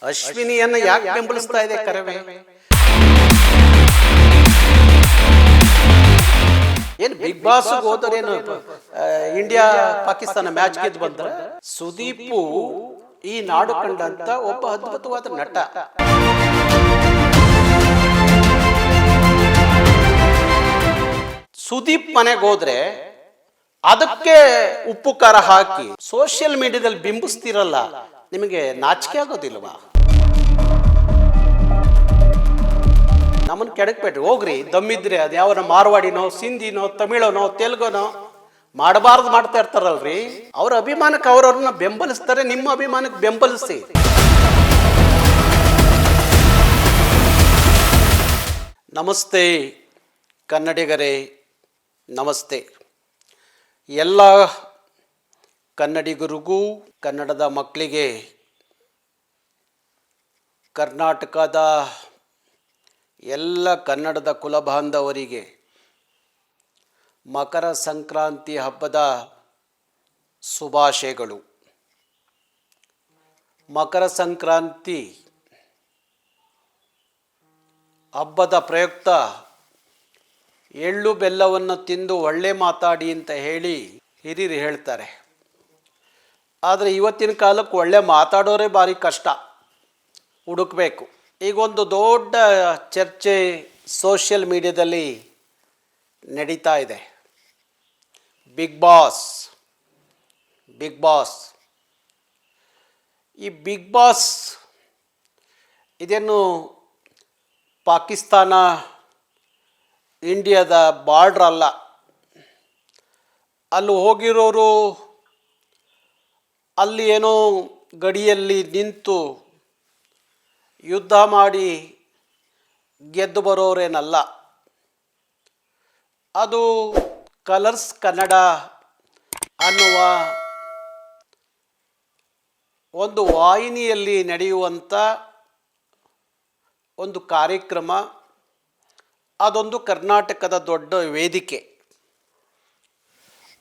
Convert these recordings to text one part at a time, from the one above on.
ಅಶ್ವಿನಿಯನ್ನ ಯಾಕೆ ಬೆಂಬಲಿಸ್ತಾ ಇದೆ ಕರವೇ? ಏನು ಬಿಗ್ ಬಾಸ್ ಹೋದರೇನು ಇಂಡಿಯಾ ಪಾಕಿಸ್ತಾನ ಮ್ಯಾಚ್ ಗೆದ್ದು ಬಂದ್ರ? ಸುದೀಪು ಈ ನಾಡು ಕಂಡಂತ ಒಬ್ಬ ಅದ್ಭುತವಾದ ನಟ. ಸುದೀಪ್ ಮನೆಗೆ ಹೋದ್ರೆ ಅದಕ್ಕೆ ಉಪ್ಪು ಖಾರ ಹಾಕಿ ಸೋಷಿಯಲ್ ಮೀಡಿಯಾದಲ್ಲಿ ಬಿಂಬಿಸ್ತಿರಲ್ಲ, ನಿಮಗೆ ನಾಚಿಕೆ ಆಗೋದಿಲ್ವಾ? ನಮ್ಮನ್ನು ಕೆಡಕ್ಬೇಡ್ರಿ, ಹೋಗ್ರಿ. ದಮ್ಮಿದ್ರೆ ಅದು ಯಾವ ಮಾರ್ವಾಡಿನೋ ಸಿಂಧಿನೋ ತಮಿಳನೋ ತೆಲುಗುನೋ ಮಾಡಬಾರ್ದು ಮಾಡ್ತಾ ಇರ್ತಾರಲ್ರಿ. ಅವ್ರ ಅಭಿಮಾನಕ್ಕೆ ಅವ್ರವ್ರನ್ನ ಬೆಂಬಲಿಸ್ತಾರೆ, ನಿಮ್ಮ ಅಭಿಮಾನಕ್ಕೆ ಬೆಂಬಲಿಸಿ. ನಮಸ್ತೆ ಕನ್ನಡಿಗರೇ, ನಮಸ್ತೆ. ಎಲ್ಲ ಕನ್ನಡಿಗರಿಗೂ, ಕನ್ನಡದ ಮಕ್ಕಳಿಗೆ, ಕರ್ನಾಟಕದ ಎಲ್ಲ ಕನ್ನಡದ ಕುಲಬಾಂಧವರಿಗೆ ಮಕರ ಸಂಕ್ರಾಂತಿ ಹಬ್ಬದ ಶುಭಾಶಯಗಳು. ಮಕರ ಸಂಕ್ರಾಂತಿ ಹಬ್ಬದ ಪ್ರಯುಕ್ತ ಎಳ್ಳು ಬೆಲ್ಲವನ್ನು ತಿಂದು ಒಳ್ಳೆ ಮಾತಾಡಿ ಅಂತ ಹೇಳಿ ಹಿರಿಯರು ಹೇಳ್ತಾರೆ. ಆದರೆ ಇವತ್ತಿನ ಕಾಲಕ್ಕೆ ಒಳ್ಳೆ ಮಾತಾಡೋರೇ ಭಾರಿ ಕಷ್ಟ, ಹುಡುಕಬೇಕು. ಈಗೊಂದು ದೊಡ್ಡ ಚರ್ಚೆ ಸೋಷಿಯಲ್ ಮೀಡಿಯಾದಲ್ಲಿ ನಡೀತಾ ಇದೆ. Big boss. ಈ ಬಿಗ್ ಬಾಸ್ ಇದೇನು ಪಾಕಿಸ್ತಾನ ಇಂಡಿಯಾದ ಬಾರ್ಡ್ರ್ ಅಲ್ಲ. ಅಲ್ಲಿ ಹೋಗಿರೋರು ಅಲ್ಲಿ ಏನೋ ಗಡಿಯಲ್ಲಿ ನಿಂತು ಯುದ್ಧ ಮಾಡಿ ಗೆದ್ದು ಬರೋರೇನಲ್ಲ. ಅದು ಕಲರ್ಸ್ ಕನ್ನಡ ಅನ್ನುವ ಒಂದು ವಾಹಿನಿಯಲ್ಲಿ ನಡೆಯುವಂಥ ಒಂದು ಕಾರ್ಯಕ್ರಮ. ಅದೊಂದು ಕರ್ನಾಟಕದ ದೊಡ್ಡ ವೇದಿಕೆ.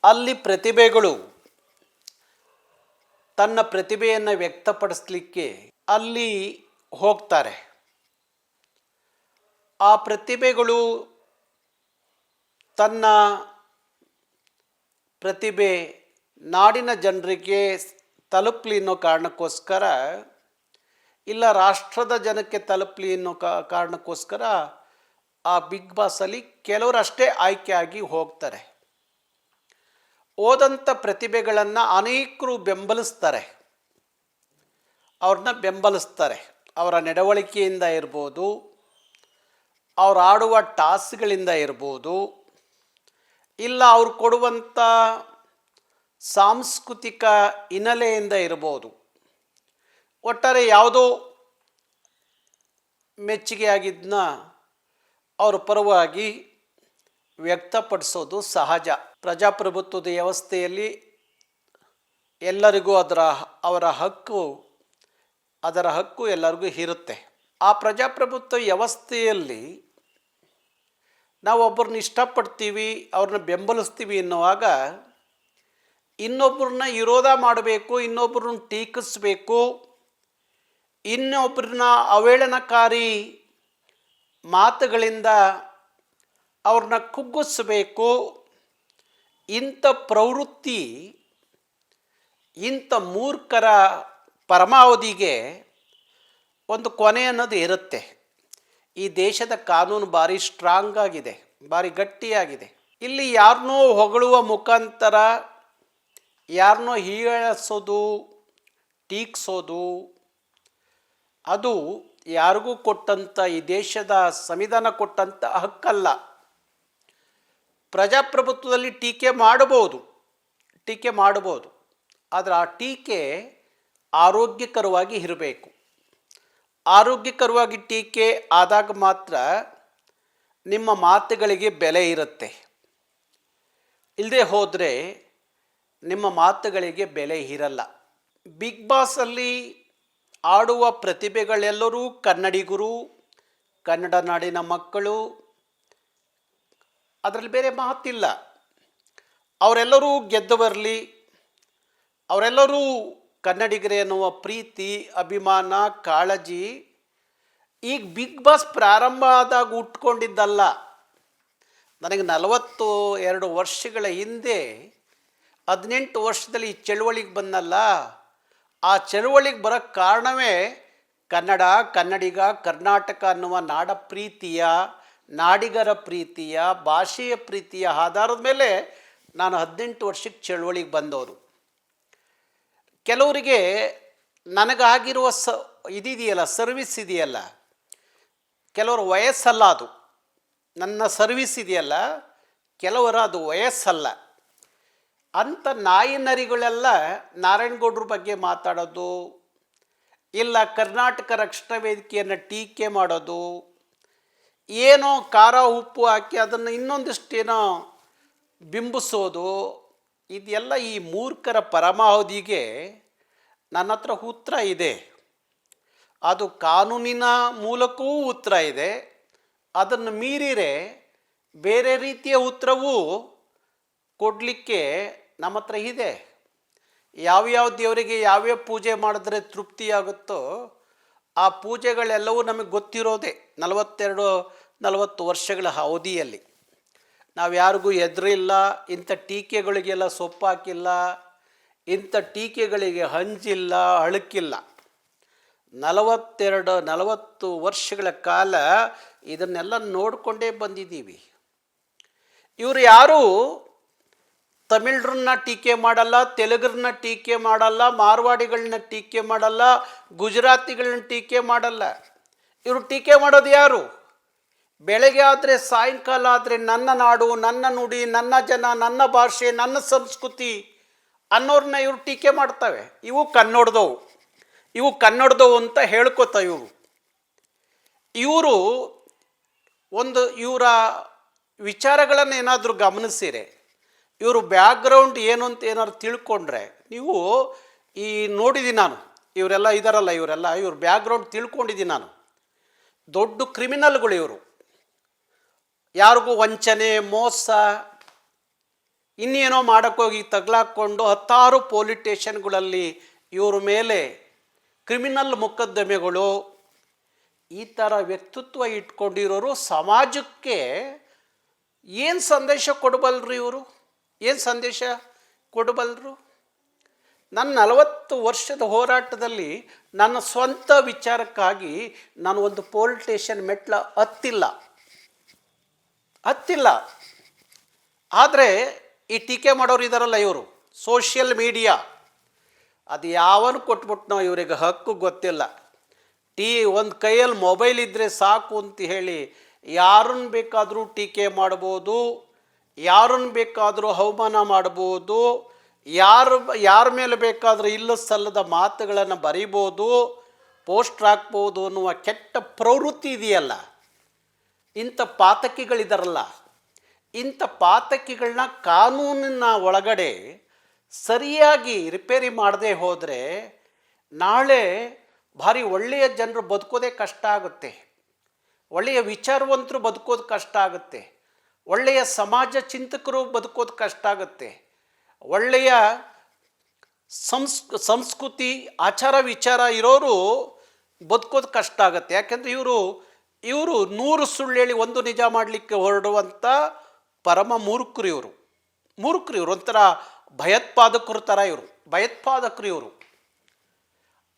ಅಲ್ಲಿ ಪ್ರತಿಭೆಗಳು ತನ್ನ ಪ್ರತಿಭೆಯನ್ನು ವ್ಯಕ್ತಪಡಿಸಲಿಕ್ಕೆ ಅಲ್ಲಿ ಹೋಗ್ತಾರೆ. ಆ ಪ್ರತಿಭೆಗಳು ತನ್ನ ಪ್ರತಿಭೆ ನಾಡಿನ ಜನರಿಗೆ ತಲುಪಲಿ ಅನ್ನೋ ಕಾರಣಕ್ಕೋಸ್ಕರ, ಇಲ್ಲ ರಾಷ್ಟ್ರದ ಜನಕ್ಕೆ ತಲುಪಲಿ ಅನ್ನೋ ಕಾರಣಕ್ಕೋಸ್ಕರ ಆ ಬಿಗ್ ಬಾಸಲ್ಲಿ ಕೆಲವರಷ್ಟೇ ಆಯ್ಕೆಯಾಗಿ ಹೋಗ್ತಾರೆ. ಹೋದಂಥ ಪ್ರತಿಭೆಗಳನ್ನು ಅನೇಕರು ಬೆಂಬಲಿಸ್ತಾರೆ, ಅವ್ರನ್ನ ಬೆಂಬಲಿಸ್ತಾರೆ. ಅವರ ನಡವಳಿಕೆಯಿಂದ ಇರ್ಬೋದು, ಅವ್ರು ಆಡುವ ಟಾಸ್ಕ್ಗಳಿಂದ ಇರ್ಬೋದು, ಇಲ್ಲ ಅವ್ರು ಕೊಡುವಂಥ ಸಾಂಸ್ಕೃತಿಕ ಹಿನ್ನೆಲೆಯಿಂದ ಇರ್ಬೋದು. ಒಟ್ಟಾರೆ ಯಾವುದೋ ಮೆಚ್ಚುಗೆಯಾಗಿದ್ದನ್ನ ಅವ್ರ ಪರವಾಗಿ ವ್ಯಕ್ತಪಡಿಸೋದು ಸಹಜ. ಪ್ರಜಾಪ್ರಭುತ್ವದ ವ್ಯವಸ್ಥೆಯಲ್ಲಿ ಎಲ್ಲರಿಗೂ ಅದರ ಹಕ್ಕು ಎಲ್ಲರಿಗೂ ಇರುತ್ತೆ. ಆ ಪ್ರಜಾಪ್ರಭುತ್ವ ವ್ಯವಸ್ಥೆಯಲ್ಲಿ ನಾವು ಒಬ್ಬರನ್ನ ಇಷ್ಟಪಡ್ತೀವಿ, ಅವ್ರನ್ನ ಬೆಂಬಲಿಸ್ತೀವಿ ಎನ್ನುವಾಗ ಇನ್ನೊಬ್ಬರನ್ನ ವಿರೋಧ ಮಾಡಬೇಕು, ಇನ್ನೊಬ್ಬರನ್ನ ಟೀಕಿಸಬೇಕು, ಇನ್ನೊಬ್ಬರನ್ನ ಅವೇಳನಕಾರಿ ಮಾತುಗಳಿಂದ ಅವ್ರನ್ನ ಕುಗ್ಗಿಸಬೇಕು. ಇಂಥ ಪ್ರವೃತ್ತಿ, ಇಂಥ ಮೂರ್ಖರ ಪರಮಾವಧಿಗೆ ಒಂದು ಕೊನೆ ಅನ್ನೋದು ಇರುತ್ತೆ. ಈ ದೇಶದ ಕಾನೂನು ಭಾರಿ ಸ್ಟ್ರಾಂಗ್ ಆಗಿದೆ, ಭಾರಿ ಗಟ್ಟಿಯಾಗಿದೆ. ಇಲ್ಲಿ ಯಾರನ್ನೋ ಹೊಗಳುವ ಮುಖಾಂತರ ಯಾರನ್ನೋ ಹೀಯಾಳಿಸೋದು, ಟೀಕಿಸೋದು ಅದು ಯಾರಿಗೂ ಕೊಟ್ಟಂಥ, ಈ ದೇಶದ ಸಂವಿಧಾನ ಕೊಟ್ಟಂಥ ಹಕ್ಕಲ್ಲ. ಪ್ರಜಾಪ್ರಭುತ್ವದಲ್ಲಿ ಟೀಕೆ ಮಾಡಬಹುದು, ಆದರೆ ಆ ಟೀಕೆ ಆರೋಗ್ಯಕರವಾಗಿ ಇರಬೇಕು. ಆರೋಗ್ಯಕರವಾಗಿ ಟೀಕೆ ಆದಾಗ ಮಾತ್ರ ನಿಮ್ಮ ಮಾತುಗಳಿಗೆ ಬೆಲೆ ಇರುತ್ತೆ. ಇಲ್ಲದೆ ಹೋದರೆ ನಿಮ್ಮ ಮಾತುಗಳಿಗೆ ಬೆಲೆ ಇರಲ್ಲ. ಬಿಗ್ ಬಾಸಲ್ಲಿ ಆಡುವ ಪ್ರತಿಭೆಗಳೆಲ್ಲರೂ ಕನ್ನಡಿಗರು, ಕನ್ನಡ ನಾಡಿನ ಮಕ್ಕಳು. ಅದರಲ್ಲಿ ಬೇರೆ ಮಾತಿಲ್ಲ. ಅವರೆಲ್ಲರೂ ಗೆದ್ದು ಬರಲಿ, ಅವರೆಲ್ಲರೂ ಕನ್ನಡಿಗರೇ ಎನ್ನುವ ಪ್ರೀತಿ, ಅಭಿಮಾನ, ಕಾಳಜಿ ಈಗ ಬಿಗ್ ಬಾಸ್ ಪ್ರಾರಂಭ ಆದಾಗ ಉಟ್ಕೊಂಡಿದ್ದಲ್ಲ. ನನಗೆ 42 ವರ್ಷಗಳ ಹಿಂದೆ 18 ವರ್ಷದಲ್ಲಿ ಈ ಚಳುವಳಿಗೆ ಬಂದಲ್ಲ, ಆ ಚಳುವಳಿಗೆ ಬರೋಕ್ಕೆ ಕಾರಣವೇ ಕನ್ನಡ, ಕನ್ನಡಿಗ, ಕರ್ನಾಟಕ ಅನ್ನುವ ನಾಡ ಪ್ರೀತಿಯ, ನಾಡಿಗರ ಪ್ರೀತಿಯ, ಭಾಷೆಯ ಪ್ರೀತಿಯ ಆಧಾರದ ಮೇಲೆ ನಾನು 18 ವರ್ಷಕ್ಕೆ ಚಳುವಳಿಗೆ ಬಂದವರು. ಕೆಲವರಿಗೆ ನನಗಾಗಿರುವ ಇದಿದೆಯಲ್ಲ, ಸರ್ವಿಸ್ ಇದೆಯಲ್ಲ, ಕೆಲವರು ವಯಸ್ಸಲ್ಲ, ಅದು ನನ್ನ ಸರ್ವಿಸ್ ಇದೆಯಲ್ಲ, ಕೆಲವರ ಅದು ವಯಸ್ಸಲ್ಲ ಅಂತ ನಾಯಿ ನರಿಗಳೆಲ್ಲ ನಾರಾಯಣಗೌಡ್ರ ಬಗ್ಗೆ ಮಾತಾಡೋದು, ಇಲ್ಲ ಕರ್ನಾಟಕ ರಕ್ಷಣಾ ವೇದಿಕೆಯನ್ನು ಟೀಕೆ ಮಾಡೋದು, ಏನೋ ಖಾರ ಉಪ್ಪು ಹಾಕಿ ಅದನ್ನು ಇನ್ನೊಂದಿಷ್ಟೇನೋ ಬಿಂಬಿಸೋದು, ಇದೆಲ್ಲ ಈ ಮೂರ್ಖರ ಪರಮಾವಧಿಗೆ ನನ್ನ ಹತ್ರ ಉತ್ತರ ಇದೆ. ಅದು ಕಾನೂನಿನ ಮೂಲಕವೂ ಉತ್ತರ ಇದೆ. ಅದನ್ನು ಮೀರಿರೆ ಬೇರೆ ರೀತಿಯ ಉತ್ತರವೂ ಕೊಡಲಿಕ್ಕೆ ನಮ್ಮ ಹತ್ರ ಇದೆ. ಯಾವ್ಯಾವ ದೇವರಿಗೆ ಯಾವ್ಯಾವ ಪೂಜೆ ಮಾಡಿದ್ರೆ ತೃಪ್ತಿಯಾಗುತ್ತೋ ಆ ಪೂಜೆಗಳೆಲ್ಲವೂ ನಮಗೆ ಗೊತ್ತಿರೋದೆ. 42-40 ವರ್ಷಗಳ ಅವಧಿಯಲ್ಲಿ ನಾವು ಯಾರಿಗೂ ಎದುರಿಲ್ಲ, ಇಂಥ ಟೀಕೆಗಳಿಗೆಲ್ಲ ಸೊಪ್ಪಾಕಿಲ್ಲ, ಇಂಥ ಟೀಕೆಗಳಿಗೆ ಹಂಚಿಲ್ಲ, ಅಳುಕಿಲ್ಲ. 42-40 ವರ್ಷಗಳ ಕಾಲ ಇದನ್ನೆಲ್ಲ ನೋಡಿಕೊಂಡೇ ಬಂದಿದ್ದೀವಿ. ಇವರು ಯಾರೂ ತಮಿಳ್ರನ್ನ ಟೀಕೆ ಮಾಡಲ್ಲ, ತೆಲುಗರನ್ನ ಟೀಕೆ ಮಾಡಲ್ಲ, ಮಾರ್ವಾಡಿಗಳನ್ನ ಟೀಕೆ ಮಾಡಲ್ಲ, ಗುಜರಾತಿಗಳನ್ನ ಟೀಕೆ ಮಾಡಲ್ಲ. ಇವರು ಟೀಕೆ ಮಾಡೋದು ಯಾರು? ಬೆಳಗ್ಗೆ ಆದರೆ ಸಾಯಂಕಾಲ ಆದರೆ ನನ್ನ ನಾಡು, ನನ್ನ ನುಡಿ, ನನ್ನ ಜನ, ನನ್ನ ಭಾಷೆ, ನನ್ನ ಸಂಸ್ಕೃತಿ ಅನ್ನೋರನ್ನ ಇವರು ಟೀಕೆ ಮಾಡ್ತವೆ. ಇವು ಕನ್ನಡದವು ಅಂತ ಹೇಳ್ಕೊತ ಇವರು ಇವರ ವಿಚಾರಗಳನ್ನು ಏನಾದರೂ ಗಮನಿಸಿರೆ, ಇವರು ಬ್ಯಾಕ್ಗ್ರೌಂಡ್ ಏನು ಅಂತ ಏನಾದ್ರು ತಿಳ್ಕೊಂಡ್ರೆ, ನೀವು ನೋಡಿದ್ದೀನಿ ನಾನು, ಇವರೆಲ್ಲ ಇದಾರಲ್ಲ, ಇವ್ರ ಬ್ಯಾಕ್ಗ್ರೌಂಡ್ ತಿಳ್ಕೊಂಡಿದ್ದೀನಿ ನಾನು. ದೊಡ್ಡ ಕ್ರಿಮಿನಲ್ಗಳು ಇವರು. ಯಾರಿಗೂ ವಂಚನೆ, ಮೋಸ, ಇನ್ನೇನೋ ಮಾಡೋಕ್ಕೋಗಿ ತಗ್ಲಾಕ್ಕೊಂಡು 10 ಪೊಲೀಸ್ ಸ್ಟೇಷನ್ಗಳಲ್ಲಿ ಇವ್ರ ಮೇಲೆ ಕ್ರಿಮಿನಲ್ ಮೊಕದ್ದಮೆಗಳು, ಈ ಥರ ವ್ಯಕ್ತಿತ್ವ ಇಟ್ಕೊಂಡಿರೋರು ಸಮಾಜಕ್ಕೆ ಏನು ಸಂದೇಶ ಕೊಡಬಲ್ಲರು? ಇವರು ಏನು ಸಂದೇಶ ಕೊಡಬಲ್ಲರು? ನನ್ನ 40 ವರ್ಷದ ಹೋರಾಟದಲ್ಲಿ ನನ್ನ ಸ್ವಂತ ವಿಚಾರಕ್ಕಾಗಿ ನಾನು ಒಂದು ಪೊಲೀಸ್ ಸ್ಟೇಷನ್ ಮೆಟ್ಲ ಹತ್ತಿಲ್ಲ. ಆದರೆ ಈ ಟೀಕೆ ಮಾಡೋರು ಇದ್ದಾರಲ್ಲ, ಇವರು ಸೋಷಿಯಲ್ ಮೀಡಿಯಾ, ಅದು ಯಾವನು ಕೊಟ್ಬಿಟ್ನೋ ಇವರಿಗೆ ಹಕ್ಕು ಗೊತ್ತಿಲ್ಲ. ಒಂದು ಕೈಯಲ್ಲಿ ಮೊಬೈಲ್ ಇದ್ದರೆ ಸಾಕು ಅಂತ ಹೇಳಿ ಯಾರನ್ನು ಬೇಕಾದರೂ ಟೀಕೆ ಮಾಡ್ಬೋದು, ಯಾರನ್ನು ಬೇಕಾದರೂ ಅವಮಾನ ಮಾಡ್ಬೋದು, ಯಾರ ಮೇಲೆ ಬೇಕಾದರೂ ಇಲ್ಲ ಸಲ್ಲದ ಮಾತುಗಳನ್ನು ಬರೀಬೋದು, ಪೋಸ್ಟ್ರ್ ಹಾಕ್ಬೋದು ಅನ್ನುವ ಕೆಟ್ಟ ಪ್ರವೃತ್ತಿ ಇದೆಯಲ್ಲ. ಇಂಥ ಪಾತಕಿಗಳಿದಾರಲ್ಲ, ಇಂಥ ಪಾತಕಿಗಳನ್ನ ಕಾನೂನಿನ ಒಳಗಡೆ ಸರಿಯಾಗಿ ರಿಪೇರಿ ಮಾಡದೆ ಹೋದರೆ ನಾಳೆ ಭಾರಿ ಒಳ್ಳೆಯ ಜನರು ಬದುಕೋದೇ ಕಷ್ಟ ಆಗುತ್ತೆ, ಒಳ್ಳೆಯ ವಿಚಾರವಂತರು ಬದುಕೋದು ಕಷ್ಟ ಆಗುತ್ತೆ, ಒಳ್ಳೆಯ ಸಮಾಜ ಚಿಂತಕರು ಬದುಕೋದು ಕಷ್ಟ ಆಗುತ್ತೆ, ಒಳ್ಳೆಯ ಸಂಸ್ಕೃತಿ ಆಚಾರ ವಿಚಾರ ಇರೋರು ಬದುಕೋದು ಕಷ್ಟ ಆಗುತ್ತೆ. ಯಾಕೆಂದರೆ ಇವರು 100 ಸುಳ್ಳು ಹೇಳಿ 1 ನಿಜ ಮಾಡಲಿಕ್ಕೆ ಹೊರಡುವಂಥ ಪರಮ ಮೂರ್ಖರು ಇವರು. ಒಂಥರ ಭಯೋತ್ಪಾದಕರು ಥರ ಇವರು.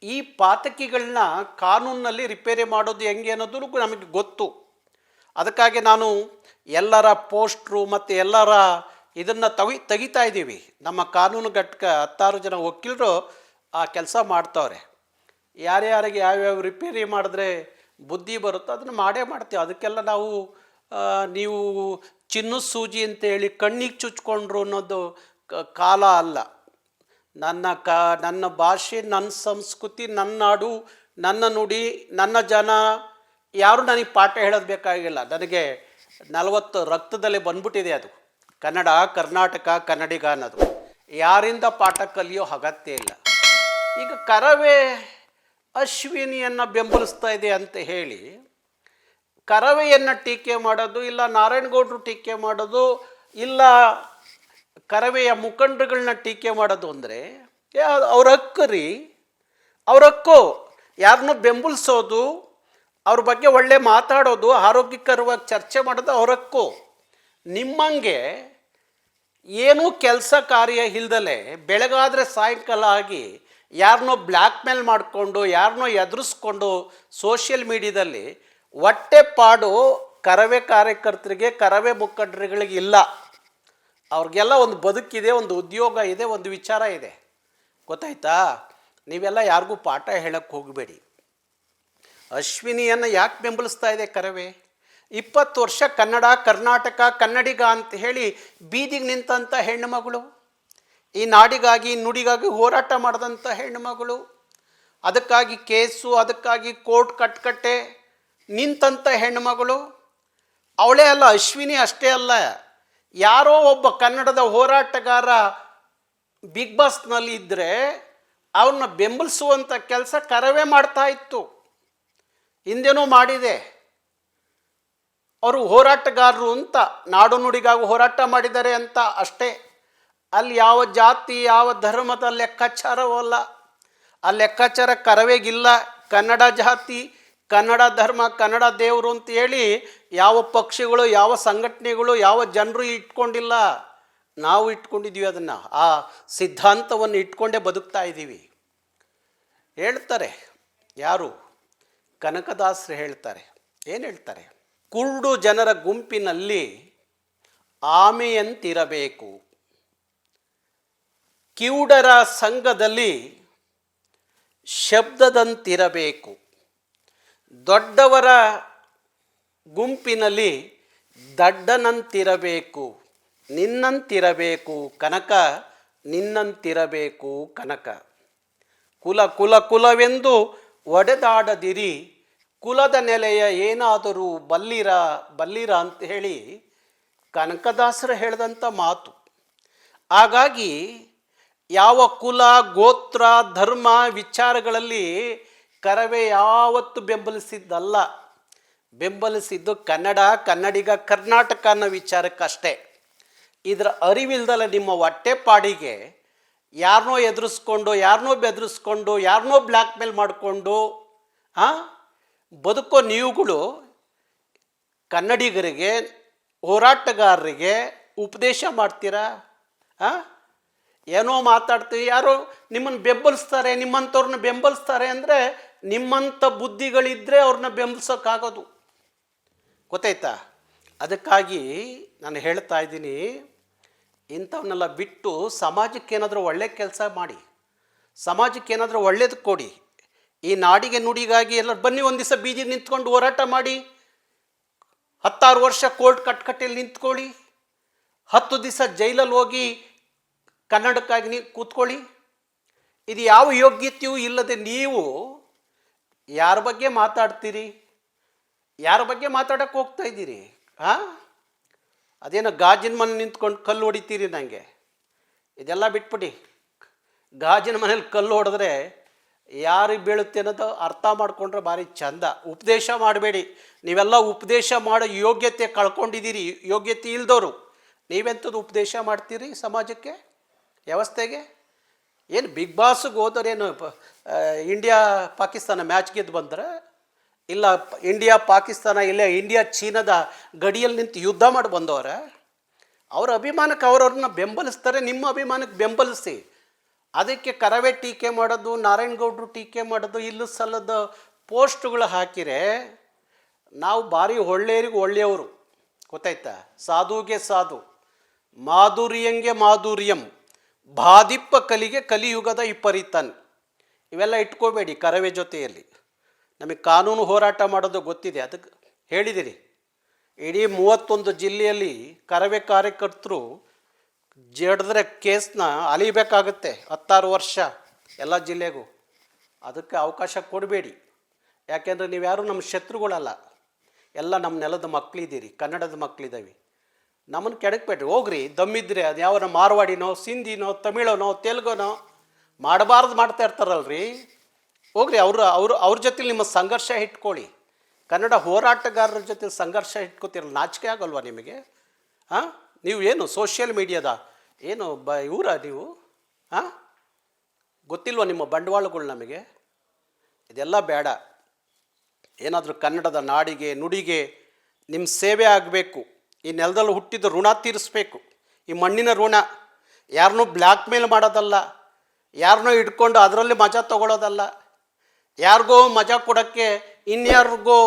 ಈ ಪಾತಕಿಗಳನ್ನ ಕಾನೂನಲ್ಲಿ ರಿಪೇರಿ ಮಾಡೋದು ಹೆಂಗೆ ಅನ್ನೋದು ನಮಗೆ ಗೊತ್ತು. ಅದಕ್ಕಾಗಿ ನಾನು ಎಲ್ಲರ ಪೋಸ್ಟ್ರು ಮತ್ತು ಎಲ್ಲರ ಇದನ್ನು ತೆಗಿತಾ ಇದ್ದೀವಿ. ನಮ್ಮ ಕಾನೂನು ಘಟಕ 16 ಜನ ವಕೀಲರು ಆ ಕೆಲಸ ಮಾಡ್ತವ್ರೆ. ಯಾರ್ಯಾರಿಗೆ ಯಾವ್ಯಾವ ರಿಪೇರಿ ಮಾಡಿದ್ರೆ ಬುದ್ಧಿ ಬರುತ್ತೋ ಅದನ್ನು ಮಾಡ್ತೀವಿ. ಅದಕ್ಕೆಲ್ಲ ನೀವು ಚಿನ್ನದ ಸೂಜಿ ಅಂತೇಳಿ ಕಣ್ಣಿಗೆ ಚುಚ್ಕೊಂಡ್ರು ಅನ್ನೋದು ಕಾಲ ಅಲ್ಲ. ನನ್ನ ಭಾಷೆ, ನನ್ನ ಸಂಸ್ಕೃತಿ, ನನ್ನ ನಾಡು, ನನ್ನ ನುಡಿ, ನನ್ನ ಜನ, ಯಾರು ನನಗೆ ಪಾಠ ಹೇಳೋದು ಬೇಕಾಗಿಲ್ಲ. ನನಗೆ 40 ರಕ್ತದಲ್ಲಿ ಬಂದ್ಬಿಟ್ಟಿದೆ ಅದು. ಕನ್ನಡ, ಕರ್ನಾಟಕ, ಕನ್ನಡಿಗ ಅನ್ನೋದು ಯಾರಿಂದ ಪಾಠ ಕಲಿಯೋ ಅಗತ್ಯ ಇಲ್ಲ. ಈಗ ಕರವೇ ಅಶ್ವಿನಿಯನ್ನು ಬೆಂಬಲಿಸ್ತಾ ಇದೆ ಅಂತ ಹೇಳಿ ಕರವೆಯನ್ನು ಟೀಕೆ ಮಾಡೋದು, ಇಲ್ಲ ನಾರಾಯಣಗೌಡರು ಟೀಕೆ ಮಾಡೋದು, ಇಲ್ಲ ಕರವೆಯ ಮುಖಂಡರುಗಳನ್ನ ಟೀಕೆ ಮಾಡೋದು ಅಂದರೆ ಅವ್ರ ಹಕ್ಕು ರೀ, ಅವ್ರ ಹಕ್ಕು. ಯಾರನ್ನೂ ಬೆಂಬಲಿಸೋದು, ಅವ್ರ ಬಗ್ಗೆ ಒಳ್ಳೆ ಮಾತಾಡೋದು, ಆರೋಗ್ಯಕರವಾಗಿ ಚರ್ಚೆ ಮಾಡೋದು ಅವ್ರ ಹಕ್ಕು. ನಿಮ್ಮಂಗೆ ಏನೂ ಕೆಲಸ ಕಾರ್ಯ ಇಲ್ದಲೆ ಬೆಳಗಾದರೆ ಸಾಯಂಕಾಲ ಆಗಿ ಯಾರನ್ನೋ ಬ್ಲ್ಯಾಕ್ ಮೇಲ್ ಮಾಡಿಕೊಂಡು ಯಾರನ್ನೋ ಎದುರಿಸ್ಕೊಂಡು ಸೋಷಿಯಲ್ ಮೀಡಿಯಾದಲ್ಲಿ ಹೊಟ್ಟೆ ಪಾಡು ಕರವೇ ಕಾರ್ಯಕರ್ತರಿಗೆ, ಕರವೇ ಮುಖಂಡರುಗಳಿಗೆ ಇಲ್ಲ. ಅವ್ರಿಗೆಲ್ಲ ಒಂದು ಬದುಕಿದೆ, ಒಂದು ಉದ್ಯೋಗ ಇದೆ, ಒಂದು ವಿಚಾರ ಇದೆ. ಗೊತ್ತಾಯ್ತಾ? ನೀವೆಲ್ಲ ಯಾರಿಗೂ ಪಾಠ ಹೇಳಕ್ಕೆ ಹೋಗಬೇಡಿ. ಅಶ್ವಿನಿಯನ್ನು ಯಾಕೆ ಬೆಂಬಲಿಸ್ತಾ ಇದೆ ಕರವೇ? 20 ವರ್ಷ ಕನ್ನಡ, ಕರ್ನಾಟಕ, ಕನ್ನಡಿಗ ಅಂತ ಹೇಳಿ ಬೀದಿಗೆ ನಿಂತಂಥ ಹೆಣ್ಣುಮಗಳು, ಈ ನಾಡಿಗಾಗಿ ನುಡಿಗಾಗಿ ಹೋರಾಟ ಮಾಡಿದಂಥ ಹೆಣ್ಣುಮಗಳು, ಅದಕ್ಕಾಗಿ ಕೇಸು, ಅದಕ್ಕಾಗಿ ಕೋರ್ಟ್ ಕಟ್ಕಟ್ಟೆ ನಿಂತಂಥ ಹೆಣ್ಣುಮಗಳು ಅವಳೇ ಅಲ್ಲ. ಅಶ್ವಿನಿ ಅಷ್ಟೇ ಅಲ್ಲ, ಯಾರೋ ಒಬ್ಬ ಕನ್ನಡದ ಹೋರಾಟಗಾರ ಬಿಗ್ ಬಾಸ್ನಲ್ಲಿ ಇದ್ದರೆ ಅವ್ರನ್ನ ಬೆಂಬಲಿಸುವಂಥ ಕೆಲಸ ಕರವೇ ಮಾಡ್ತಾ ಇತ್ತು, ಹಿಂದೆನೂ ಮಾಡಿದೆ. ಅವರು ಹೋರಾಟಗಾರರು ಅಂತ, ನಾಡು ನುಡಿಗಾಗಿ ಹೋರಾಟ ಮಾಡಿದ್ದಾರೆ ಅಂತ ಅಷ್ಟೇ. ಅಲ್ಲಿ ಯಾವ ಜಾತಿ, ಯಾವ ಧರ್ಮದ ಲೆಕ್ಕಾಚಾರವಲ್ಲ. ಆ ಲೆಕ್ಕಾಚಾರ ಕರವೇಗಿಲ್ಲ. ಕನ್ನಡ ಜಾತಿ, ಕನ್ನಡ ಧರ್ಮ, ಕನ್ನಡ ದೇವರು ಅಂತ ಹೇಳಿ ಯಾವ ಪಕ್ಷಗಳು, ಯಾವ ಸಂಘಟನೆಗಳು, ಯಾವ ಜನರು ಇಟ್ಕೊಂಡಿಲ್ಲ. ನಾವು ಇಟ್ಕೊಂಡಿದ್ದೀವಿ ಅದನ್ನು. ಆ ಸಿದ್ಧಾಂತವನ್ನು ಇಟ್ಕೊಂಡೇ ಬದುಕ್ತಾ ಇದ್ದೀವಿ. ಹೇಳ್ತಾರೆ ಯಾರು? ಕನಕದಾಸರು ಹೇಳ್ತಾರೆ. ಏನು ಹೇಳ್ತಾರೆ? ಕುರುಡು ಜನರ ಗುಂಪಿನಲ್ಲಿ ಆಮೆಯಂತಿರಬೇಕು, ಕಿವುಡರ ಸಂಘದಲ್ಲಿ ಶಬ್ದದಂತಿರಬೇಕು, ದೊಡ್ಡವರ ಗುಂಪಿನಲ್ಲಿ ದಡ್ಡನಂತಿರಬೇಕು, ನಿನ್ನಂತಿರಬೇಕು ಕನಕ, ನಿನ್ನಂತಿರಬೇಕು ಕನಕ. ಕುಲ ಕುಲ ಕುಲವೆಂದು ಒಡೆದಾಡದಿರಿ, ಕುಲದ ನೆಲೆಯ ಏನಾದರೂ ಬಲ್ಲಿರ ಅಂತ ಹೇಳಿ ಕನಕದಾಸರು ಹೇಳಿದಂಥ ಮಾತು. ಹಾಗಾಗಿ ಯಾವ ಕುಲ, ಗೋತ್ರ, ಧರ್ಮ ವಿಚಾರಗಳಲ್ಲಿ ಕರವೇ ಯಾವತ್ತು ಬೆಂಬಲಿಸಿದ್ದಲ್ಲ. ಬೆಂಬಲಿಸಿದ್ದು ಕನ್ನಡ, ಕನ್ನಡಿಗ, ಕರ್ನಾಟಕ ಅನ್ನೋ ವಿಚಾರಕ್ಕಷ್ಟೇ. ಇದರ ಅರಿವಿಲ್ದಲ್ಲ ನಿಮ್ಮ ಹೊಟ್ಟೆಪಾಡಿಗೆ ಯಾರನ್ನೋ ಎದುರಿಸ್ಕೊಂಡು, ಯಾರನ್ನೋ ಬೆದರಿಸ್ಕೊಂಡು, ಯಾರನ್ನೋ ಬ್ಲ್ಯಾಕ್ ಮೇಲ್ ಮಾಡಿಕೊಂಡು ಬದುಕೋ ನೀವುಗಳು ಕನ್ನಡಿಗರಿಗೆ, ಹೋರಾಟಗಾರರಿಗೆ ಉಪದೇಶ ಮಾಡ್ತೀರಾ? ಏನೋ ಮಾತಾಡ್ತೀವಿ, ಯಾರೋ ನಿಮ್ಮನ್ನು ಬೆಂಬಲಿಸ್ತಾರೆ, ನಿಮ್ಮಂಥವ್ರನ್ನ ಬೆಂಬಲಿಸ್ತಾರೆ ಅಂದರೆ ನಿಮ್ಮಂಥ ಬುದ್ಧಿಗಳಿದ್ದರೆ ಅವ್ರನ್ನ ಬೆಂಬಲಿಸೋಕ್ಕಾಗೋದು. ಗೊತ್ತಾಯ್ತಾ? ಅದಕ್ಕಾಗಿ ನಾನು ಹೇಳ್ತಾ ಇದ್ದೀನಿ, ಇಂಥವನ್ನೆಲ್ಲ ಬಿಟ್ಟು ಸಮಾಜಕ್ಕೆ ಏನಾದರೂ ಒಳ್ಳೆ ಕೆಲಸ ಮಾಡಿ, ಸಮಾಜಕ್ಕೆ ಏನಾದರೂ ಒಳ್ಳೇದು ಕೊಡಿ. ಈ ನಾಡಿಗೆ ನುಡಿಗಾಗಿ ಎಲ್ಲ ಬನ್ನಿ, ಒಂದು ದಿವಸ ಬೀದಿಗೆ ನಿಂತ್ಕೊಂಡು ಹೋರಾಟ ಮಾಡಿ, 16 ವರ್ಷ ಕೋರ್ಟ್ ಕಟ್ಕಟ್ಟೆಯಲ್ಲಿ ನಿಂತ್ಕೊಳ್ಳಿ, 10 ದಿವಸ ಜೈಲಲ್ಲಿ ಹೋಗಿ ಕನ್ನಡಕ್ಕಾಗಿ ಕೂತ್ಕೊಳ್ಳಿ. ಇದು ಯಾವ ಯೋಗ್ಯತೆಯೂ ಇಲ್ಲದೆ ನೀವು ಯಾರ ಬಗ್ಗೆ ಮಾತಾಡ್ತೀರಿ? ಯಾರ ಬಗ್ಗೆ ಮಾತಾಡೋಕ್ಕೆ ಹೋಗ್ತಾ ಇದ್ದೀರಿ? ಅದೇನೋ ಗಾಜಿನ ಮನೆ ನಿಂತ್ಕೊಂಡು ಕಲ್ಲು ಹೊಡಿತೀರಿ ನನಗೆ. ಇದೆಲ್ಲ ಬಿಟ್ಬಿಡಿ. ಗಾಜಿನ ಮನೇಲಿ ಕಲ್ಲು ಹೊಡೆದ್ರೆ ಯಾರಿಗೆ ಬೀಳುತ್ತೆ ಅನ್ನೋದು ಅರ್ಥ ಮಾಡಿಕೊಂಡ್ರೆ ಭಾರಿ ಚಂದ. ಉಪದೇಶ ಮಾಡಬೇಡಿ. ನೀವೆಲ್ಲ ಉಪದೇಶ ಮಾಡೋ ಯೋಗ್ಯತೆ ಕಳ್ಕೊಂಡಿದ್ದೀರಿ. ಯೋಗ್ಯತೆ ಇಲ್ದವರು ನೀವೆಂಥದ್ದು ಉಪದೇಶ ಮಾಡ್ತೀರಿ ಸಮಾಜಕ್ಕೆ, ವ್ಯವಸ್ಥೆಗೆ? ಏನು ಬಿಗ್ ಬಾಸ್ಗೆ ಹೋದರೇನು ಇಂಡಿಯಾ ಪಾಕಿಸ್ತಾನ ಮ್ಯಾಚ್ ಗೆದ್ದು ಬಂದ್ರೆ? ಇಲ್ಲ ಇಂಡಿಯಾ ಪಾಕಿಸ್ತಾನ, ಇಲ್ಲ ಇಂಡಿಯಾ ಚೀನಾದ ಗಡಿಯಲ್ಲಿ ನಿಂತು ಯುದ್ಧ ಮಾಡಿ ಬಂದವರ? ಅವ್ರ ಅಭಿಮಾನಕ್ಕೆ ಅವ್ರವ್ರನ್ನ ಬೆಂಬಲಿಸ್ತಾರೆ, ನಿಮ್ಮ ಅಭಿಮಾನಕ್ಕೆ ಬೆಂಬಲಿಸಿ. ಅದಕ್ಕೆ ಕರವೇ ಟೀಕೆ ಮಾಡೋದು, ನಾರಾಯಣಗೌಡರು ಟೀಕೆ ಮಾಡೋದು, ಇಲ್ಲೂ ಸಲ್ಲದ ಪೋಸ್ಟ್ಗಳು ಹಾಕಿರೆ ನಾವು ಭಾರಿ ಒಳ್ಳೆಯರಿಗೆ ಒಳ್ಳೆಯವರು. ಗೊತ್ತಾಯ್ತಾ? ಸಾಧುಗೆ ಸಾಧು, ಮಾಧುರ್ಯಂಗೆ ಮಾಧುರ್ಯಂ, ಬಾದಿಪ್ಪ ಕಲಿಗೆ ಕಲಿಯುಗದ ವಿಪರೀತನ್. ಇವೆಲ್ಲ ಇಟ್ಕೋಬೇಡಿ ಕರವೇ ಜೊತೆಯಲ್ಲಿ. ನಮಗೆ ಕಾನೂನು ಹೋರಾಟ ಮಾಡೋದು ಗೊತ್ತಿದೆ, ಅದಕ್ಕೆ ಹೇಳಿದಿರಿ. ಇಡೀ 31 ಜಿಲ್ಲೆಯಲ್ಲಿ ಕರವೇ ಕಾರ್ಯಕರ್ತರು ಜಡಿದ್ರೆ ಕೇಸ್ನ ಅಲಿಬೇಕಾಗುತ್ತೆ 16 ವರ್ಷ ಎಲ್ಲ ಜಿಲ್ಲೆಗೂ. ಅದಕ್ಕೆ ಅವಕಾಶ ಕೊಡಬೇಡಿ. ಯಾಕೆಂದರೆ ನೀವು ಯಾರು ನಮ್ಮ ಶತ್ರುಗಳಲ್ಲ, ಎಲ್ಲ ನಮ್ಮ ನೆಲದ ಮಕ್ಕಳಿದ್ದೀರಿ, ಕನ್ನಡದ ಮಕ್ಕಳಿದ್ದಾವೆ. ನಮ್ಮನ್ನು ಕೆಡಕ್ಬೇಡ್ರಿ. ಹೋಗ್ರಿ, ದಮ್ಮಿದ್ರೆ ಅದು ಯಾವ ಮಾರ್ವಾಡಿನೋ, ಸಿಂಧಿನೋ, ತಮಿಳನೋ, ತೆಲುಗುನೋ ಮಾಡಬಾರ್ದು ಮಾಡ್ತಾ ಇರ್ತಾರಲ್ರಿ. ಹೋಗ್ರಿ, ಅವ್ರ ಜೊತೆ ನಿಮ್ಮ ಸಂಘರ್ಷ ಇಟ್ಕೊಳ್ಳಿ. ಕನ್ನಡ ಹೋರಾಟಗಾರರ ಜೊತೆ ಸಂಘರ್ಷ ಇಟ್ಕೋತಿರಲ್ಲ, ನಾಚಿಕೆ ಆಗಲ್ವಾ ನಿಮಗೆ? ನೀವು ಏನು ಸೋಷಿಯಲ್ ಮೀಡಿಯಾದ ಏನು ಇವರ ನೀವು? ಗೊತ್ತಿಲ್ವ ನಿಮ್ಮ ಬಂಡವಾಳಗಳು ನಮಗೆ? ಇದೆಲ್ಲ ಬೇಡ. ಏನಾದರೂ ಕನ್ನಡದ ನಾಡಿಗೆ ನುಡಿಗೆ ನಿಮ್ಮ ಸೇವೆ ಆಗಬೇಕು. ಈ ನೆಲದಲ್ಲಿ ಹುಟ್ಟಿದ ಋಣ ತೀರಿಸ್ಬೇಕು. ಈ ಮಣ್ಣಿನ ಋಣ. ಯಾರನ್ನೂ ಬ್ಲ್ಯಾಕ್ ಮೇಲ್ ಮಾಡೋದಲ್ಲ, ಯಾರನ್ನೂ ಹಿಡ್ಕೊಂಡು ಅದರಲ್ಲಿ ಮಜಾ ತಗೊಳ್ಳೋದಲ್ಲ, ಯಾರಿಗೋ ಮಜಾ ಕೊಡೋಕ್ಕೆ ಇನ್ಯಾರಿಗೋ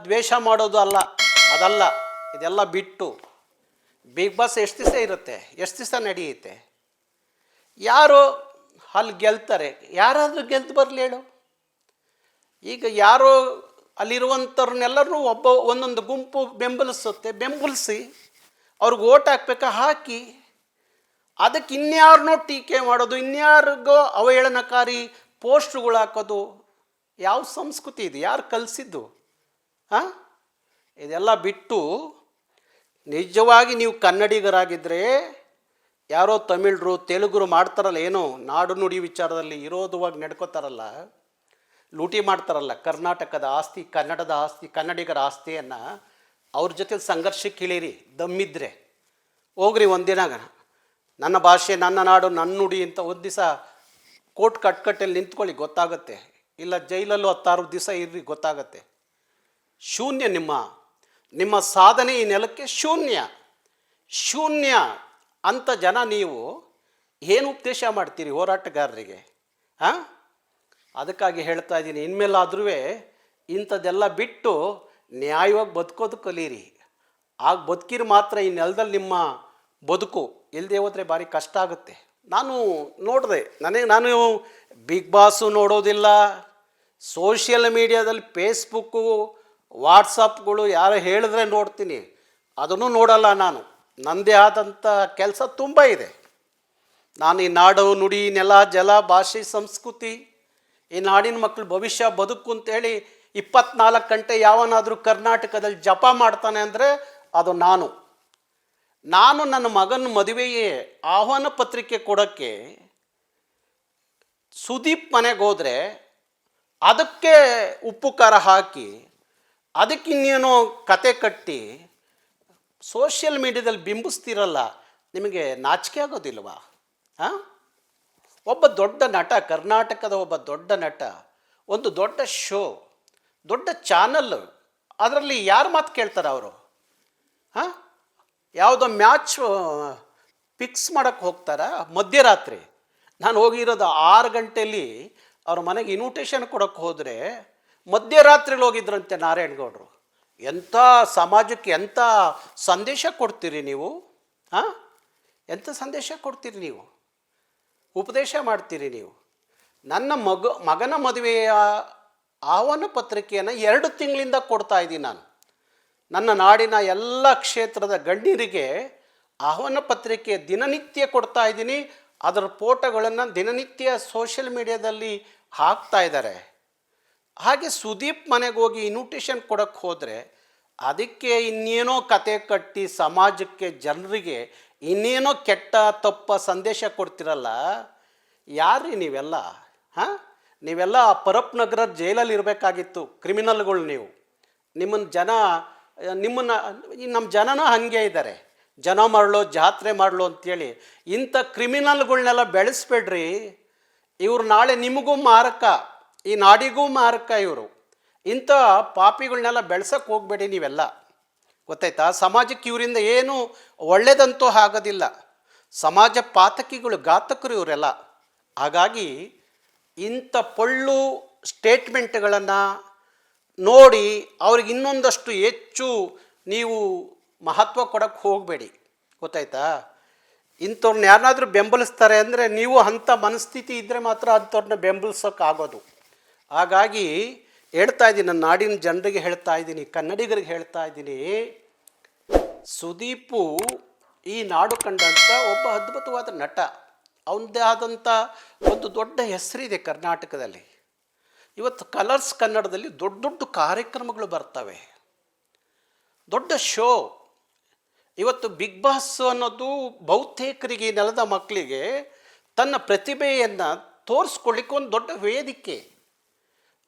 ದ್ವೇಷ ಮಾಡೋದು ಅಲ್ಲ, ಅದಲ್ಲ. ಇದೆಲ್ಲ ಬಿಟ್ಟು ಬಿಗ್ ಬಾಸ್ ಎಷ್ಟು ದಿವಸ ಇರುತ್ತೆ, ಎಷ್ಟು ದಿವಸ ನಡೆಯುತ್ತೆ? ಯಾರು ಅಲ್ಲಿ ಗೆಲ್ತಾರೆ? ಯಾರಾದರೂ ಗೆದ್ದು ಬರಲಿ ಹೇಳು. ಈಗ ಯಾರೋ ಅಲ್ಲಿರುವಂಥವ್ರನ್ನೆಲ್ಲರೂ ಒಂದೊಂದು ಗುಂಪು ಬೆಂಬಲಿಸಿ ಅವ್ರಿಗೆ ಓಟ್ ಹಾಕ್ಬೇಕಾ? ಹಾಕಿ. ಅದಕ್ಕೆ ಇನ್ಯಾರನ್ನೋ ಟೀಕೆ ಮಾಡೋದು, ಇನ್ಯಾರಿಗೋ ಅವಹೇಳನಕಾರಿ ಪೋಸ್ಟ್ಗಳು ಹಾಕೋದು ಯಾವ ಸಂಸ್ಕೃತಿ ಇದು? ಯಾರು ಕಲಿಸಿದ್ದು? ಹಾಂ, ಇದೆಲ್ಲ ಬಿಟ್ಟು ನಿಜವಾಗಿ ನೀವು ಕನ್ನಡಿಗರಾಗಿದ್ದರೆ, ಯಾರೋ ತಮಿಳರು ತೆಲುಗರು ಮಾಡ್ತಾರಲ್ಲ, ಏನೋ ನಾಡು ನುಡಿ ವಿಚಾರದಲ್ಲಿ ವಿರೋಧವಾಗಿ ನಡ್ಕೋತಾರಲ್ಲ, ಲೂಟಿ ಮಾಡ್ತಾರಲ್ಲ, ಕರ್ನಾಟಕದ ಆಸ್ತಿ, ಕನ್ನಡದ ಆಸ್ತಿ, ಕನ್ನಡಿಗರ ಆಸ್ತಿಯನ್ನು ಅವ್ರ ಜೊತೆ ಸಂಘರ್ಷಕ್ಕೆ ಇಳೀರಿ. ದಮ್ಮಿದ್ರೆ ಹೋಗ್ರಿ. ಒಂದಿನ ನನ್ನ ಭಾಷೆ, ನನ್ನ ನಾಡು, ನನ್ನ ನುಡಿ ಅಂತ ಒಂದು ದಿವಸ ಕೋರ್ಟ್ ಕಟ್ಕಟ್ಟಲ್ಲಿ ನಿಂತ್ಕೊಳ್ಳಿ, ಗೊತ್ತಾಗುತ್ತೆ. ಇಲ್ಲ ಜೈಲಲ್ಲೂ 16 ದಿವಸ ಇರ್ರಿ, ಗೊತ್ತಾಗತ್ತೆ. ಶೂನ್ಯ ನಿಮ್ಮ ಸಾಧನೆ ಈ ನೆಲಕ್ಕೆ ಶೂನ್ಯ ಅಂಥ ಜನ ನೀವು ಏನು ಉಪದೇಶ ಮಾಡ್ತೀರಿ ಹೋರಾಟಗಾರರಿಗೆ? ಹಾಂ, ಅದಕ್ಕಾಗಿ ಹೇಳ್ತಾ ಇದ್ದೀನಿ, ಇನ್ಮೇಲಾದ್ರೂ ಇಂಥದ್ದೆಲ್ಲ ಬಿಟ್ಟು ನ್ಯಾಯವಾಗಿ ಬದುಕೋದು ಕಲೀರಿ. ಆಗ ಬದುಕಿರು ಮಾತ್ರ ಈ ನೆಲದಲ್ಲಿ ನಿಮ್ಮ ಬದುಕು. ಇಲ್ಲದೆ ಹೋದರೆ ಭಾರಿ ಕಷ್ಟ ಆಗುತ್ತೆ. ನಾನು ನೋಡಿದೆ, ನಾನು ಬಿಗ್ ಬಾಸು ನೋಡೋದಿಲ್ಲ, ಸೋಷಿಯಲ್ ಮೀಡಿಯಾದಲ್ಲಿ ಫೇಸ್ಬುಕ್ಕು ವಾಟ್ಸಪ್ಗಳು ಯಾರು ಹೇಳಿದ್ರೆ ನೋಡ್ತೀನಿ, ಅದನ್ನು ನೋಡಲ್ಲ. ನನ್ನದೇ ಆದಂಥ ಕೆಲಸ ತುಂಬ ಇದೆ. ನಾನು ಈ ನಾಡು ನುಡಿ, ನೆಲ, ಜಲ, ಭಾಷೆ, ಸಂಸ್ಕೃತಿ, ಈ ನಾಡಿನ ಮಕ್ಕಳು ಭವಿಷ್ಯ ಬದುಕು ಅಂತೇಳಿ 24 ಗಂಟೆ ಯಾವನಾದರೂ ಕರ್ನಾಟಕದಲ್ಲಿ ಜಪ ಮಾಡ್ತಾನೆ ಅಂದರೆ ಅದು ನಾನು. ನನ್ನ ಮಗನ ಮದುವೆಯೇ ಆಹ್ವಾನ ಪತ್ರಿಕೆ ಕೊಡೋಕ್ಕೆ ಸುದೀಪ್ ಮನೆಗೆ ಹೋದರೆ ಅದಕ್ಕೆ ಉಪ್ಪು ಖಾರ ಹಾಕಿ, ಅದಕ್ಕೆ ಇನ್ನೇನೋ ಕತೆ ಕಟ್ಟಿ ಸೋಷಿಯಲ್ ಮೀಡಿಯಾದಲ್ಲಿ ಬಿಂಬಿಸ್ತಿರಲ್ಲ, ನಿಮಗೆ ನಾಚಿಕೆ ಆಗೋದಿಲ್ವಾ? ಹಾಂ, ಒಬ್ಬ ದೊಡ್ಡ ನಟ, ಕರ್ನಾಟಕದ ಒಬ್ಬ ದೊಡ್ಡ ನಟ, ಒಂದು ದೊಡ್ಡ ಶೋ, ದೊಡ್ಡ ಚಾನಲ್, ಅದರಲ್ಲಿ ಯಾರು ಮಾತು ಕೇಳ್ತಾರೆ ಅವರು? ಹಾಂ, ಯಾವುದೋ ಮ್ಯಾಚ್ ಫಿಕ್ಸ್ ಮಾಡೋಕ್ಕೆ ಹೋಗ್ತಾರಾ ಮಧ್ಯರಾತ್ರಿ? ನಾನು ಹೋಗಿರೋದು 6 ಗಂಟೆಯಲ್ಲಿ ಅವ್ರ ಮನೆಗೆ ಇನ್ವಿಟೇಷನ್ ಕೊಡೋಕ್ಕೆ ಹೋದರೆ ಮಧ್ಯರಾತ್ರಿಲಿ ಹೋಗಿದ್ರಂತೆ ನಾರಾಯಣಗೌಡರು. ಎಂಥ ಸಮಾಜಕ್ಕೆ ಎಂಥ ಸಂದೇಶ ಕೊಡ್ತೀರಿ ನೀವು? ಹಾಂ, ಎಂಥ ಸಂದೇಶ ಕೊಡ್ತೀರಿ ನೀವು? ಉಪದೇಶ ಮಾಡ್ತೀರಿ ನೀವು? ನನ್ನ ಮಗನ ಮದುವೆಯ ಆಹ್ವಾನ ಪತ್ರಿಕೆಯನ್ನು 2 ತಿಂಗಳಿಂದ ಕೊಡ್ತಾ ಇದ್ದೀನಿ ನಾನು. ನನ್ನ ನಾಡಿನ ಎಲ್ಲ ಕ್ಷೇತ್ರದ ಗಣ್ಯರಿಗೆ ಆಹ್ವಾನ ಪತ್ರಿಕೆ ದಿನನಿತ್ಯ ಕೊಡ್ತಾ ಇದ್ದೀನಿ. ಅದರ ಫೋಟೋಗಳನ್ನು ದಿನನಿತ್ಯ ಸೋಷಿಯಲ್ ಮೀಡಿಯಾದಲ್ಲಿ ಹಾಕ್ತಾ ಇದ್ದಾರೆ. ಹಾಗೆ ಸುದೀಪ್ ಮನೆಗೆ ಹೋಗಿ ಇನ್ವಿಟೇಷನ್ ಕೊಡೋಕ್ಕೆ ಹೋದರೆ ಅದಕ್ಕೆ ಇನ್ನೇನೋ ಕತೆ ಕಟ್ಟಿ ಸಮಾಜಕ್ಕೆ, ಜನರಿಗೆ ಇನ್ನೇನೋ ಕೆಟ್ಟ ತಪ್ಪ ಸಂದೇಶ ಕೊಡ್ತಿರಲ್ಲ. ಯಾರ್ರೀ ನೀವೆಲ್ಲ? ಹಾಂ, ನೀವೆಲ್ಲ ಪರಪ್ ನಗರ ಜೈಲಲ್ಲಿ ಇರಬೇಕಾಗಿತ್ತು, ಕ್ರಿಮಿನಲ್ಗಳು ನೀವು. ನಮ್ಮ ಜನನೂ ಹಾಗೆ ಇದ್ದಾರೆ. ಜನ ಮಾಡಲು, ಜಾತ್ರೆ ಮಾಡಲು ಅಂಥೇಳಿ ಇಂಥ ಕ್ರಿಮಿನಲ್ಗಳನ್ನೆಲ್ಲ ಬೆಳೆಸ್ಬೇಡ್ರಿ. ಇವ್ರು ನಾಳೆ ನಿಮಗೂ ಮಾರಕ, ಈ ನಾಡಿಗೂ ಮಾರಕ. ಇವರು ಇಂಥ ಪಾಪಿಗಳನ್ನೆಲ್ಲ ಬೆಳೆಸೋಕ್ಕೆ ಹೋಗಬೇಡಿ ನೀವೆಲ್ಲ, ಗೊತ್ತಾಯ್ತಾ? ಸಮಾಜಕ್ಕೆ ಇವರಿಂದ ಏನು ಒಳ್ಳೆಯದಂತೂ ಆಗೋದಿಲ್ಲ. ಸಮಾಜ ಪಾತಕಿಗಳು, ಘಾತಕರು ಇವರೆಲ್ಲ. ಹಾಗಾಗಿ ಇಂಥ ಪೊಳ್ಳು ಸ್ಟೇಟ್ಮೆಂಟ್ಗಳನ್ನು ನೋಡಿ ಅವ್ರಿಗೆ ಇನ್ನೊಂದಷ್ಟು ಹೆಚ್ಚು ನೀವು ಮಹತ್ವ ಕೊಡೋಕ್ಕೆ ಹೋಗಬೇಡಿ, ಗೊತ್ತಾಯ್ತಾ? ಇಂಥವ್ರನ್ನ ಯಾರನ್ನಾದರೂ ಬೆಂಬಲಿಸ್ತಾರೆ ಅಂದರೆ ನೀವು ಅಂಥ ಮನಸ್ಥಿತಿ ಇದ್ದರೆ ಮಾತ್ರ ಅಂಥವ್ರನ್ನ ಬೆಂಬಲಿಸೋಕ್ಕಾಗೋದು. ಹಾಗಾಗಿ ಹೇಳ್ತಾ ಇದ್ದೀನಿ, ನನ್ನ ನಾಡಿನ ಜನರಿಗೆ ಹೇಳ್ತಾ ಇದ್ದೀನಿ, ಕನ್ನಡಿಗರಿಗೆ ಹೇಳ್ತಾ ಇದ್ದೀನಿ, ಸುದೀಪು ಈ ನಾಡು ಕಂಡಂಥ ಒಬ್ಬ ಅದ್ಭುತವಾದ ನಟ. ಅವನದೇ ಆದಂಥ ಒಂದು ದೊಡ್ಡ ಹೆಸರಿದೆ ಕರ್ನಾಟಕದಲ್ಲಿ. ಇವತ್ತು ಕಲರ್ಸ್ ಕನ್ನಡದಲ್ಲಿ ದೊಡ್ಡ ದೊಡ್ಡ ಕಾರ್ಯಕ್ರಮಗಳು ಬರ್ತವೆ, ದೊಡ್ಡ ಶೋ. ಇವತ್ತು ಬಿಗ್ ಬಾಸ್ ಅನ್ನೋದು ಬಹುತೇಕರಿಗೆ, ನೆಲದ ಮಕ್ಕಳಿಗೆ ತನ್ನ ಪ್ರತಿಭೆಯನ್ನು ತೋರಿಸ್ಕೊಳ್ಳಿಕ್ಕೆ ಒಂದು ದೊಡ್ಡ ವೇದಿಕೆ.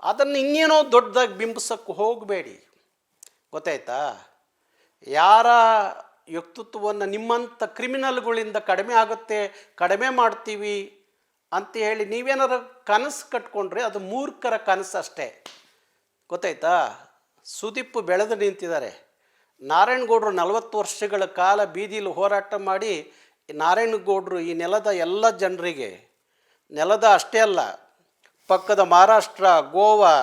ಅದನ್ನು ಇನ್ನೇನೋ ದೊಡ್ಡದಾಗಿ ಬಿಂಬಿಸೋಕ್ಕೆ ಹೋಗಬೇಡಿ, ಗೊತ್ತಾಯ್ತಾ? ಯಾರ ವ್ಯಕ್ತಿತ್ವವನ್ನು ನಿಮ್ಮಂಥ ಕ್ರಿಮಿನಲ್ಗಳಿಂದ ಕಡಿಮೆ ಆಗುತ್ತೆ, ಕಡಿಮೆ ಮಾಡ್ತೀವಿ ಅಂತ ಹೇಳಿ ನೀವೇನಾರು ಕನಸು ಕಟ್ಕೊಂಡ್ರೆ ಅದು ಮೂರ್ಖರ ಕನಸು ಅಷ್ಟೇ. ಗೊತ್ತಾಯ್ತಾ? ಸುದೀಪ್ ಬೆಳೆದು ನಿಂತಿದ್ದಾರೆ. ನಾರಾಯಣಗೌಡರು 40 ವರ್ಷಗಳ ಕಾಲ ಬೀದಿಲಿ ಹೋರಾಟ ಮಾಡಿ ನಾರಾಯಣಗೌಡರು ಈ ನೆಲದ ಎಲ್ಲ ಜನರಿಗೆ, ನೆಲದ ಅಷ್ಟೇ ಅಲ್ಲ, ಪಕ್ಕದ ಮಹಾರಾಷ್ಟ್ರ, ಗೋವಾ,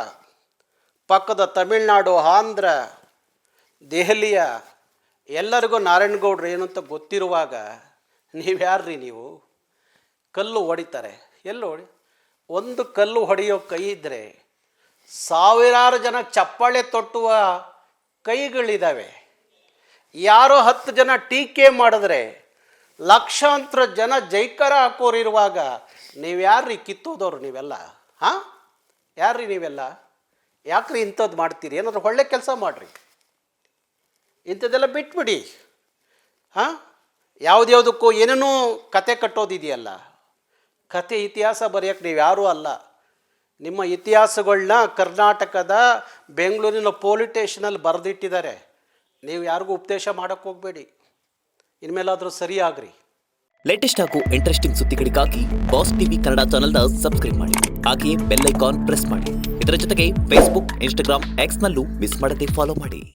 ಪಕ್ಕದ ತಮಿಳ್ನಾಡು, ಆಂಧ್ರ, ದೆಹಲಿಯ ಎಲ್ಲರಿಗೂ ನಾರಾಯಣಗೌಡರು ಏನು ಅಂತ ಗೊತ್ತಿರುವಾಗ ನೀವು ಯಾರ್ರೀ ನೀವು? ಕಲ್ಲು ಹೊಡಿತಾರೆ. ಎಲ್ಲೂ ಒಂದು ಕಲ್ಲು ಹೊಡೆಯೋ ಕೈ ಇದ್ದರೆ ಸಾವಿರಾರು ಜನ ಚಪ್ಪಾಳೆ ತೊಟ್ಟುವ ಕೈಗಳಿದ್ದಾವೆ. ಯಾರೋ 10 ಜನ ಟೀಕೆ ಮಾಡಿದ್ರೆ ಲಕ್ಷಾಂತರ ಜನ ಜೈಕಾರ ಹಾಕೋರಿರುವಾಗ ನೀವು ಯಾರ್ರೀ ಕಿತ್ತೋದವ್ರು ನೀವೆಲ್ಲ? ಹಾಂ, ಯಾರ್ರೀ ನೀವೆಲ್ಲ? ಯಾಕ್ರಿ ಇಂಥದ್ದು ಮಾಡ್ತೀರಿ? ಏನಾದರೂ ಒಳ್ಳೆ ಕೆಲಸ ಮಾಡಿರಿ, ಇಂಥದ್ದೆಲ್ಲ ಬಿಟ್ಬಿಡಿ. ಹಾಂ, ಯಾವುದ್ಯಾವುದಕ್ಕೂ ಏನೇನೋ ಕತೆ ಕಟ್ಟೋದಿದೆಯಲ್ಲ, ಕತೆ ಇತಿಹಾಸ ಬರೆಯೋಕ್ಕೆ ನೀವು ಯಾರೂ ಅಲ್ಲ. ನಿಮ್ಮ ಇತಿಹಾಸಗಳನ್ನ ಕರ್ನಾಟಕದ ಬೆಂಗಳೂರಿನ ಪೊಲೀಸ್ ಸ್ಟೇಷನಲ್ಲಿ ಬರೆದಿಟ್ಟಿದ್ದಾರೆ. ನೀವು ಯಾರಿಗೂ ಉಪದೇಶ ಮಾಡೋಕ್ಕೆ ಹೋಗಬೇಡಿ. ಇನ್ಮೇಲಾದರೂ ಸರಿಯಾಗ್ರಿ. ಲೇಟೆಸ್ಟ್ ಹಾಗೂ ಇಂಟ್ರೆಸ್ಟಿಂಗ್ ಸುದ್ದಿಗಳಿಗಾಗಿ ಬಾಸ್ ಟಿವಿ ಕನ್ನಡ ಚಾನೆಲ್ನ ಸಬ್ಸ್ಕ್ರೈಬ್ ಮಾಡಿ. ಹಾಗೆಯೇ ಬೆಲ್ ಐಕಾನ್ ಪ್ರೆಸ್ ಮಾಡಿ. ಇದರ ಜೊತೆಗೆ ಫೇಸ್ಬುಕ್, ಇನ್ಸ್ಟಾಗ್ರಾಮ್, ಎಕ್ಸ್ನಲ್ಲೂ ಮಿಸ್ ಮಾಡದೆ ಫಾಲೋ ಮಾಡಿ.